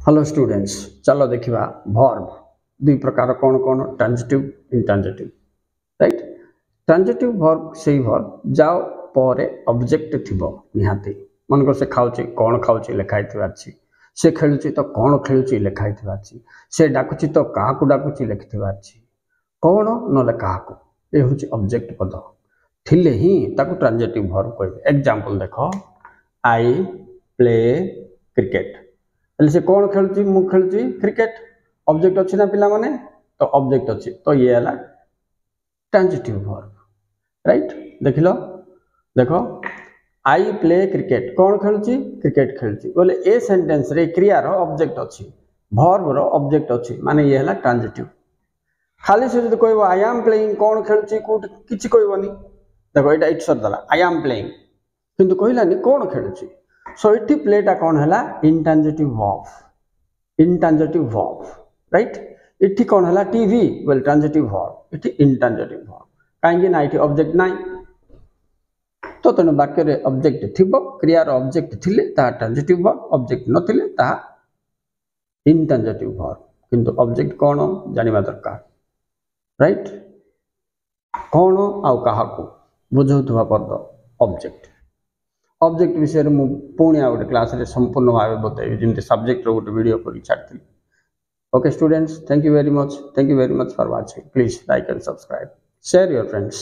Hello students, चलो देखिबा verb दुई प्रकार कौन कौन transitive intransitive. Right, transitive verb से वर्ब जाओ पर ऑब्जेक्ट थिबो निहाती। मन से खाऊची कौन खाऊची लिखाई अछि, से खेलुची तो कौन खेलुची लिखाई अछि, से डाकुची तो काहाकू डाकुची लिखिथिबा अछि, कौन नले काहाकू। ए होची ऑब्जेक्ट पद थिले ही ताकू ट्रांजिटिव वर्ब कहबे। एग्जांपल देखो, आई प्ले क्रिकेट। से कौन खेलुची मु खेलुची क्रिकेट, ऑब्जेक्ट अछि ना पिला माने, तो ऑब्जेक्ट अछि तो ये हला ट्रांजिटिव वर्ब। राइट, देखिलो देखो, आई प्ले क्रिकेट, कौन खेलुची क्रिकेट खेलुची बोले ए सेंटेंस रे क्रिया रो ऑब्जेक्ट अछि, वर्ब रो ऑब्जेक्ट अछि, माने ये हला ट्रांजिटिव। खाली से जदि कहबो आई एम प्लेइंग, कौन खेलुची कोट किछि कहबोनी। देखो एटा इट सर दला आई एम प्लेइंग, किंतु कहलानी कौन खेलुची। सो इठी प्लेटा कौन हला intransitive verb, intransitive verb. Right, इठी कौन हला टीवी वेल ट्रांजिटिव वर्ब, इठी इंट्रांजिटिव वर्ब। काहेकि ना इठी ऑब्जेक्ट नाही, तो तेणु वाक्य रे ऑब्जेक्ट थिबो, क्रिया रो ऑब्जेक्ट थिले ता ट्रांजिटिव वर्ब, ऑब्जेक्ट नथिले ता इंट्रांजिटिव वर्ब। किंतु ऑब्जेक्ट कौन जानिबा दरकार। राइट, कौन आउ काहाकू बुझौथुवा पद ऑब्जेक्ट। ऑब्जेक्ट विषय में पुणी आ गोटे क्लास रे संपूर्ण भाव बताइए, जमी सब्जेक्ट गोटे वीडियो कर छाड़ी। Okay students, thank you very much for watching. Please like and subscribe, share your friends.